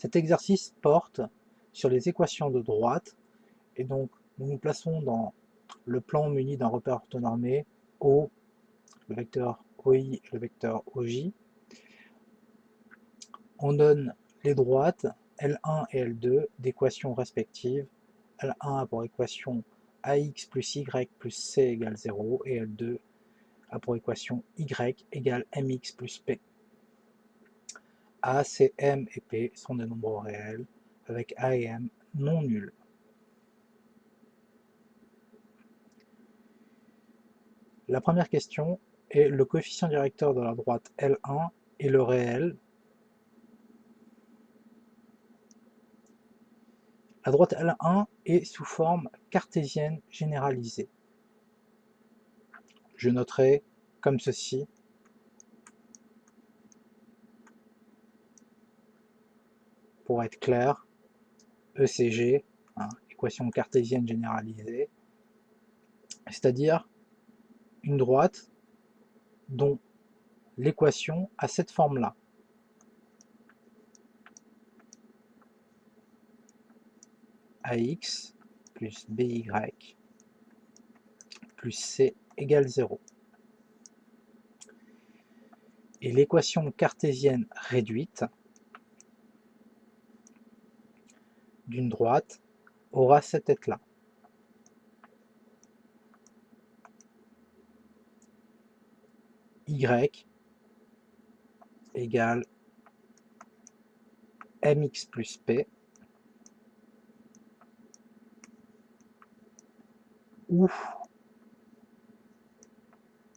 Cet exercice porte sur les équations de droite, et donc nous nous plaçons dans le plan muni d'un repère orthonormé O, le vecteur OI et le vecteur OJ. On donne les droites L1 et L2 d'équations respectives. L1 a pour équation AX plus Y plus C égale 0 et L2 a pour équation Y égale MX plus P. A, C, M et P sont des nombres réels avec A et M non nuls. La première question est le coefficient directeur de la droite L1 est le réel. La droite L1 est sous forme cartésienne généralisée. Je noterai comme ceci pour être clair, ECG, équation cartésienne généralisée, c'est-à-dire une droite dont l'équation a cette forme-là. AX plus BY plus C égale 0. Et l'équation cartésienne réduite d'une droite aura cette tête-là. Y égale mx plus p, où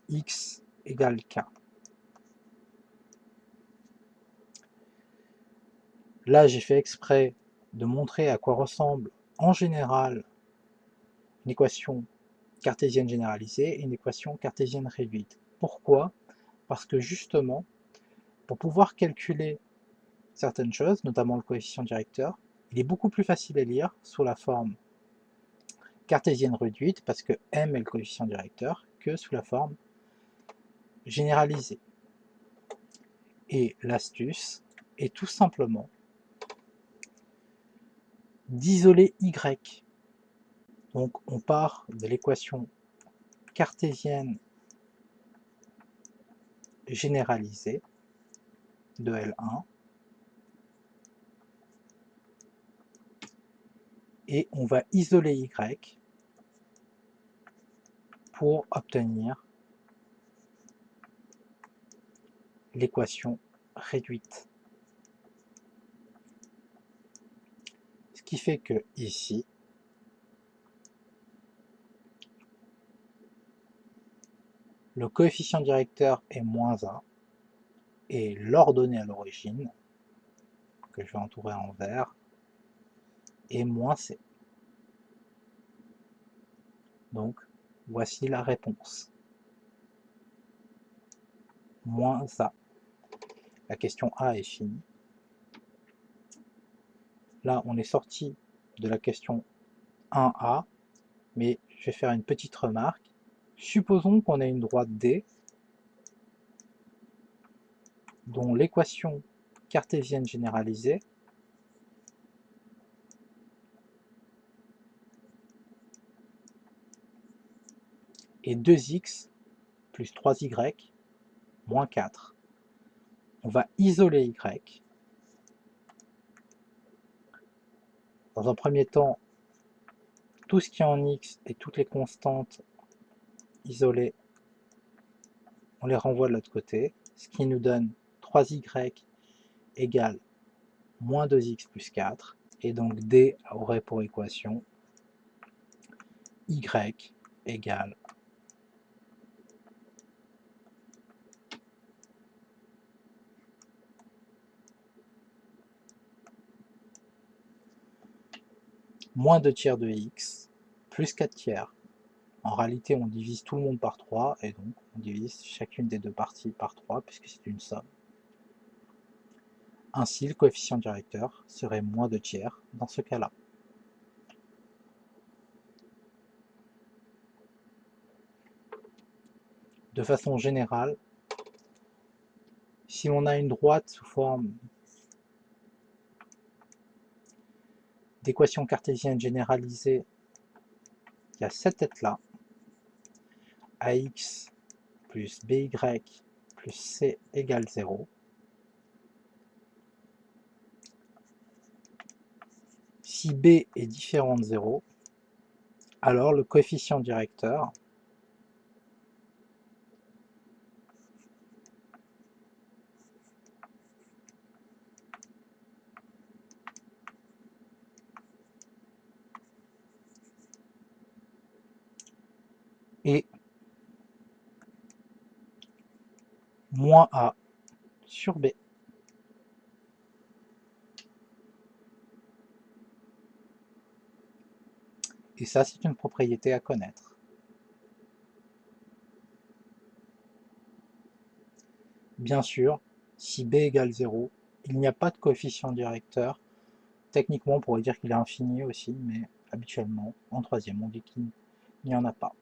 x égale k. Là, j'ai fait exprès de montrer à quoi ressemble en général une équation cartésienne généralisée et une équation cartésienne réduite. Pourquoi? Parce que justement, pour pouvoir calculer certaines choses, notamment le coefficient directeur, il est beaucoup plus facile à lire sous la forme cartésienne réduite, parce que m est le coefficient directeur, que sous la forme généralisée. Et l'astuce est tout simplement d'isoler y. Donc on part de l'équation cartésienne généralisée de L1 et on va isoler y pour obtenir l'équation réduite. Ce qui fait que ici, le coefficient directeur est moins 1 et l'ordonnée à l'origine, que je vais entourer en vert, est moins c. Donc, voici la réponse. Moins a. La question A est finie. Là, on est sorti de la question 1A, mais je vais faire une petite remarque. Supposons qu'on ait une droite D dont l'équation cartésienne généralisée est 2x plus 3y moins 4. On va isoler y. Dans un premier temps, tout ce qui est en x et toutes les constantes isolées, on les renvoie de l'autre côté, ce qui nous donne 3y égale moins 2x plus 4, et donc D aurait pour équation y égale moins 2 tiers de x plus 4 tiers. En réalité, on divise tout le monde par 3, et donc on divise chacune des deux parties par 3, puisque c'est une somme. Ainsi, le coefficient directeur serait moins 2 tiers dans ce cas-là. De façon générale, si on a une droite sous forme d'équation cartésienne généralisée, il y a cette tête-là, ax plus by plus c égale 0. Si b est différent de 0, alors le coefficient directeur est moins a sur b. Et ça, c'est une propriété à connaître. Bien sûr, si b égale 0, il n'y a pas de coefficient directeur. Techniquement, on pourrait dire qu'il est infini aussi, mais habituellement, en troisième, on dit qu'il n'y en a pas.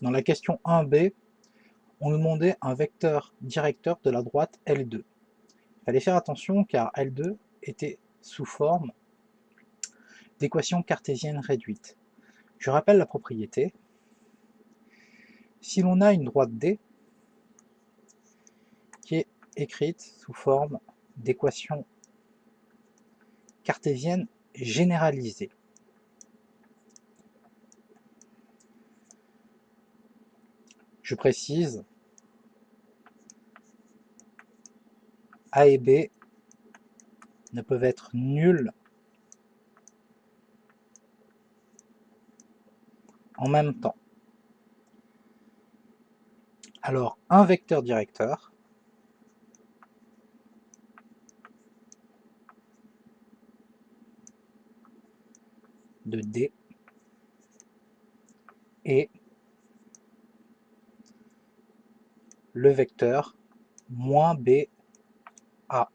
Dans la question 1b, on nous demandait un vecteur directeur de la droite L2. Il fallait faire attention car L2 était sous forme d'équation cartésienne réduite. Je rappelle la propriété. Si l'on a une droite D qui est écrite sous forme d'équation cartésienne généralisée, je précise, A et B ne peuvent être nuls en même temps. Alors, un vecteur directeur de D est le vecteur moins BA.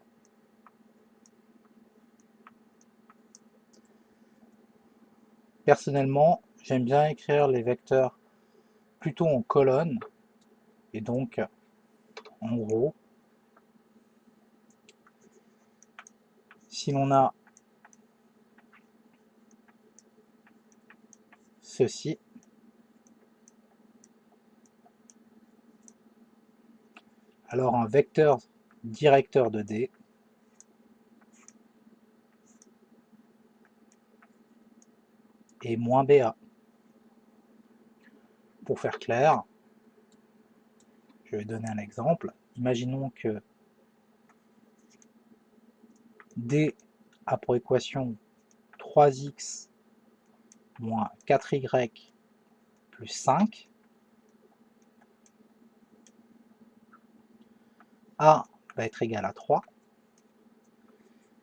Personnellement, j'aime bien écrire les vecteurs plutôt en colonne, et donc, en gros, si l'on a ceci, alors un vecteur directeur de D est moins BA. Pour faire clair, je vais donner un exemple. Imaginons que D a pour équation 3x moins 4y plus 5. A va être égal à 3.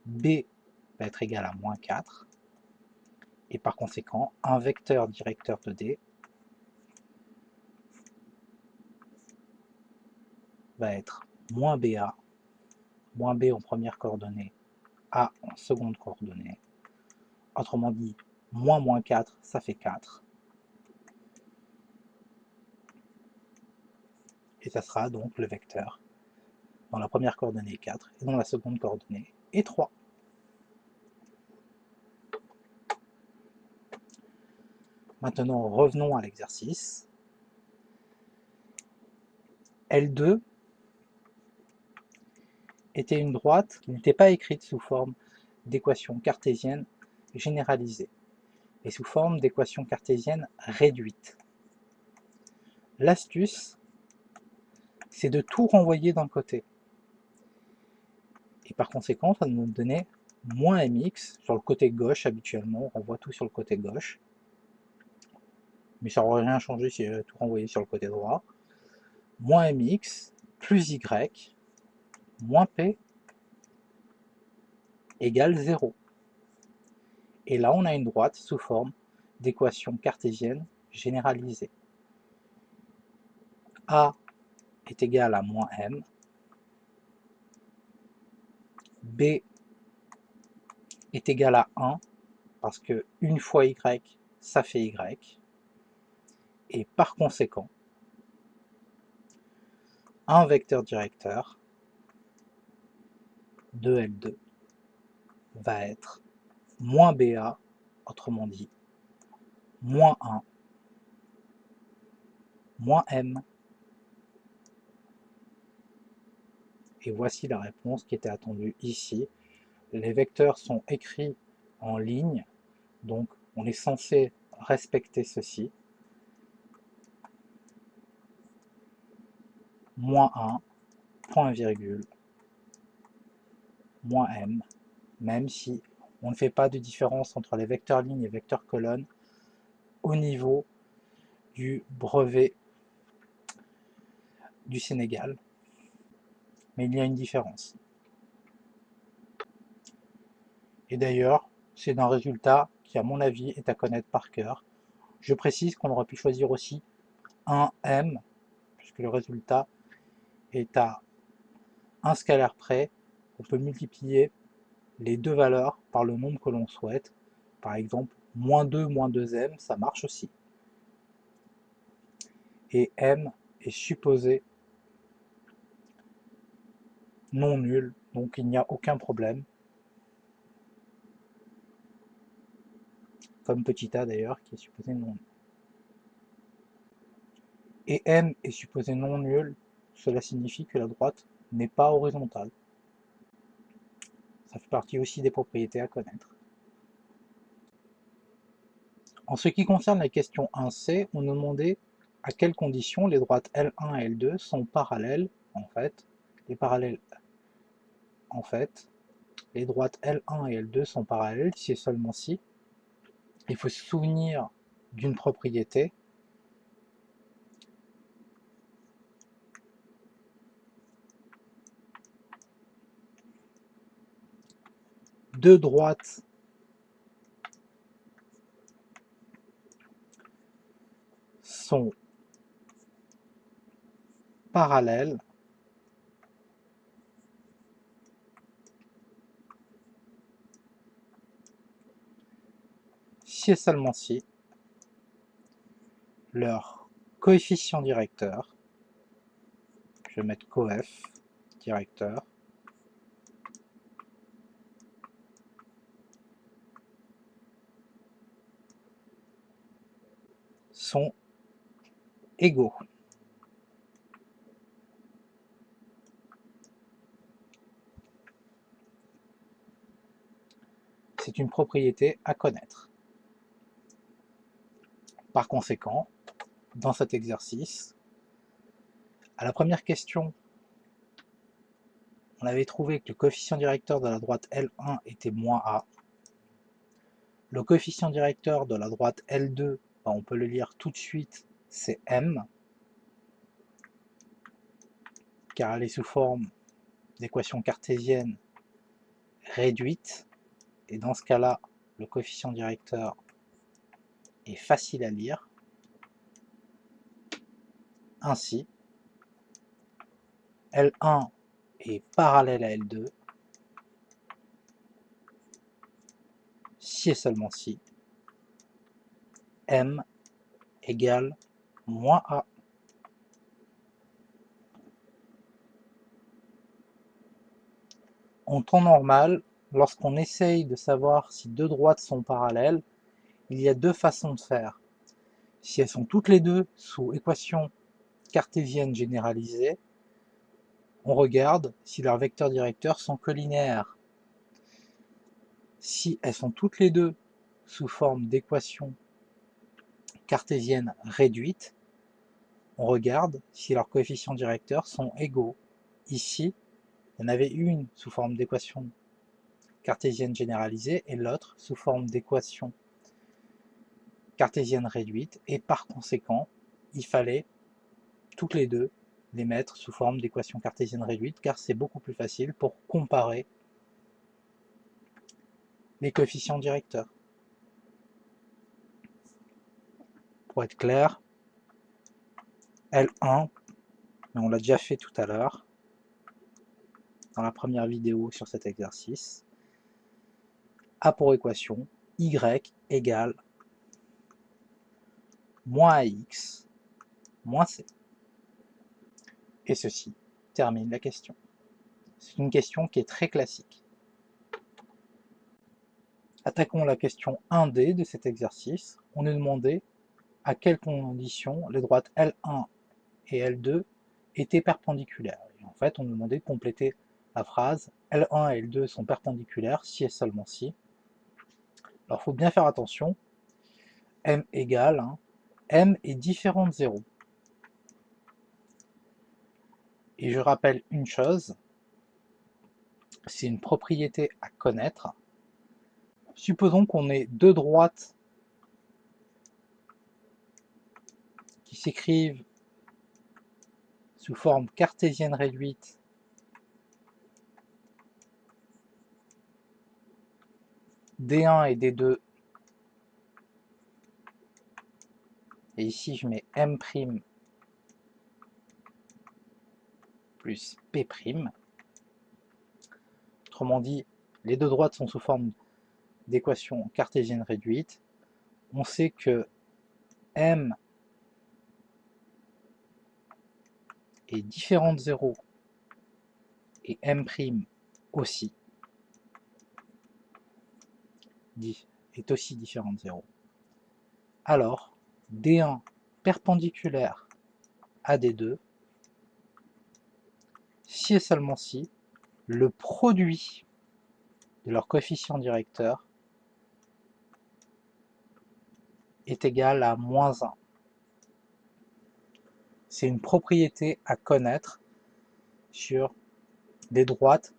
B va être égal à moins 4. Et par conséquent, un vecteur directeur de D va être moins BA, moins B en première coordonnée, A en seconde coordonnée. Autrement dit, moins 4, ça fait 4. Et ça sera donc le vecteur dans la première coordonnée 4 et dans la seconde coordonnée est 3. Maintenant, revenons à l'exercice. L2 était une droite qui n'était pas écrite sous forme d'équation cartésienne généralisée, mais sous forme d'équation cartésienne réduite. L'astuce, c'est de tout renvoyer d'un côté. Et par conséquent, ça va nous donner moins mx sur le côté gauche. Habituellement, on renvoie tout sur le côté gauche. Mais ça n'aurait rien changé si j'avais tout renvoyé sur le côté droit. Moins mx plus y moins p égale 0. Et là, on a une droite sous forme d'équation cartésienne généralisée. A est égal à moins m. B est égal à 1, parce que 1 fois y, ça fait y. Et par conséquent, un vecteur directeur de L2 va être moins BA, autrement dit, moins 1, moins M. Et voici la réponse qui était attendue ici. Les vecteurs sont écrits en ligne, donc on est censé respecter ceci. Moins 1, point virgule, moins M, même si on ne fait pas de différence entre les vecteurs lignes et vecteurs colonnes au niveau du brevet du Sénégal. Mais il y a une différence. Et d'ailleurs, c'est un résultat qui, à mon avis, est à connaître par cœur. Je précise qu'on aurait pu choisir aussi un M, puisque le résultat est à un scalaire près. On peut multiplier les deux valeurs par le nombre que l'on souhaite. Par exemple, moins 2, moins 2M, ça marche aussi. Et M est supposé non nul, donc il n'y a aucun problème. Comme petit a d'ailleurs, qui est supposé non nul. Et M est supposé non nul, cela signifie que la droite n'est pas horizontale. Ça fait partie aussi des propriétés à connaître. En ce qui concerne la question 1c, on nous demandait à quelles conditions les droites L1 et L2 sont parallèles. Les droites L1 et L2 sont parallèles si et seulement si. Il faut se souvenir d'une propriété. Deux droites sont parallèles si et seulement si leur coefficient directeur, je vais mettre coef directeur, sont égaux. C'est une propriété à connaître. Par conséquent, dans cet exercice, à la première question, on avait trouvé que le coefficient directeur de la droite L1 était moins A. Le coefficient directeur de la droite L2, on peut le lire tout de suite, c'est M, car elle est sous forme d'équation cartésienne réduite, et dans ce cas-là, le coefficient directeur est facile à lire. Ainsi, L1 est parallèle à L2 si et seulement si M égale moins A. En temps normal, lorsqu'on essaye de savoir si deux droites sont parallèles, il y a deux façons de faire. Si elles sont toutes les deux sous équation cartésienne généralisée, on regarde si leurs vecteurs directeurs sont collinéaires. Si elles sont toutes les deux sous forme d'équation cartésienne réduite, on regarde si leurs coefficients directeurs sont égaux. Ici, il y en avait une sous forme d'équation cartésienne généralisée et l'autre sous forme d'équation cartésienne réduite, et par conséquent, il fallait toutes les deux les mettre sous forme d'équation cartésienne réduite, car c'est beaucoup plus facile pour comparer les coefficients directeurs. Pour être clair, L1, mais on l'a déjà fait tout à l'heure, dans la première vidéo sur cet exercice, a pour équation y égale moins ax moins c. Et ceci termine la question. C'est une question qui est très classique. Attaquons la question 1D de cet exercice. On est demandé à quelles conditions les droites L1 et L2 étaient perpendiculaires. Et en fait, on nous demandait de compléter la phrase L1 et L2 sont perpendiculaires si et seulement si. Alors, il faut bien faire attention. M égale, M est différent de 0. Et je rappelle une chose, c'est une propriété à connaître. Supposons qu'on ait deux droites qui s'écrivent sous forme cartésienne réduite D1 et D2, et ici je mets M' plus P'. Autrement dit, les deux droites sont sous forme d'équation cartésienne réduite. On sait que M est différent de 0 et M' aussi est aussi différent de 0. Alors, D1 perpendiculaire à D2, si et seulement si le produit de leur coefficient directeur est égal à moins 1. C'est une propriété à connaître sur des droites,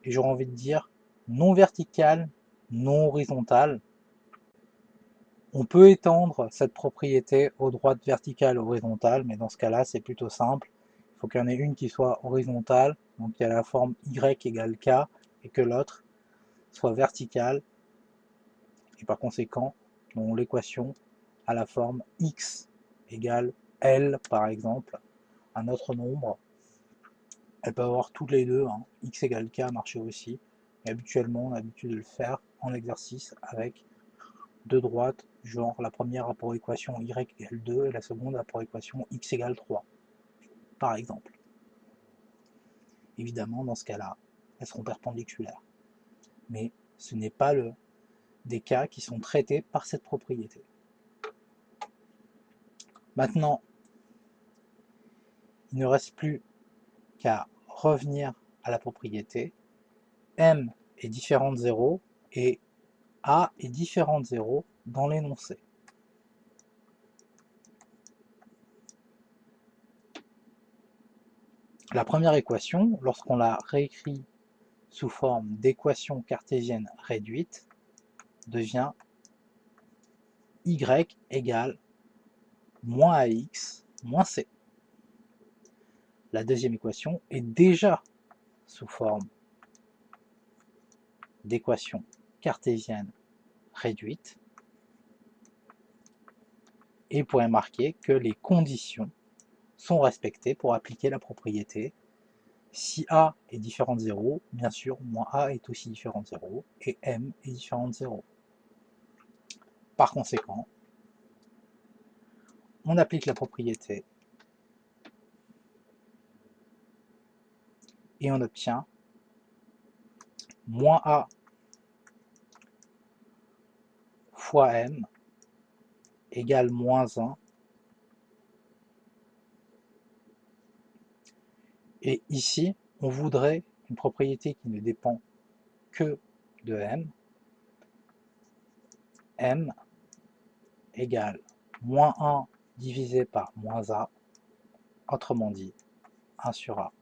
et j'aurais envie de dire non verticales, non horizontales. On peut étendre cette propriété aux droites verticales et horizontales, mais dans ce cas-là, c'est plutôt simple. Il faut qu'il y en ait une qui soit horizontale, donc il y a la forme y égale k, et que l'autre soit verticale, et par conséquent, l'équation a la forme x égale L, par exemple, un autre nombre. Elle peut avoir toutes les deux, x égale k marcher aussi, mais habituellement on a l'habitude de le faire en exercice avec deux droites, genre la première a pour équation y égale 2 et la seconde a pour équation x égale 3, par exemple. Évidemment, dans ce cas-là, elles seront perpendiculaires. Mais ce n'est pas des cas qui sont traités par cette propriété. Maintenant, il ne reste plus qu'à revenir à la propriété. M est différent de 0 et A est différent de 0 dans l'énoncé. La première équation, lorsqu'on la réécrit sous forme d'équation cartésienne réduite, devient y égale moins ax moins c. La deuxième équation est déjà sous forme d'équation cartésienne réduite, et vous pourrez marquer que les conditions sont respectées pour appliquer la propriété. Si A est différent de 0, bien sûr, moins A est aussi différent de 0, et M est différent de 0. Par conséquent, on applique la propriété et on obtient moins A fois M égale moins 1. Et ici, on voudrait une propriété qui ne dépend que de M. M égale moins 1 divisé par moins A, autrement dit 1 sur A.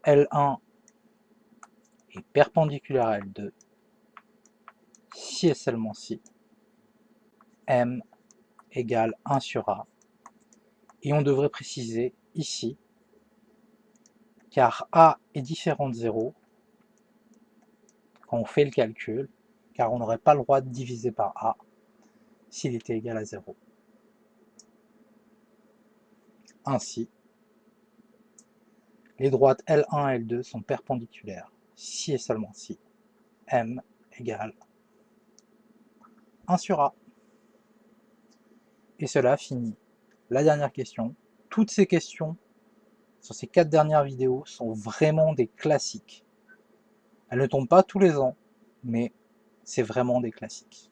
L1 est perpendiculaire à L2 si et seulement si M égale 1 sur A. Et on devrait préciser ici, car A est différent de 0, quand on fait le calcul, car on n'aurait pas le droit de diviser par A s'il était égal à 0. Ainsi, les droites L1 et L2 sont perpendiculaires si et seulement si M égale 1 sur A. Et cela finit la dernière question. Toutes ces questions sur ces 4 dernières vidéos sont vraiment des classiques. Elles ne tombent pas tous les ans, mais c'est vraiment des classiques.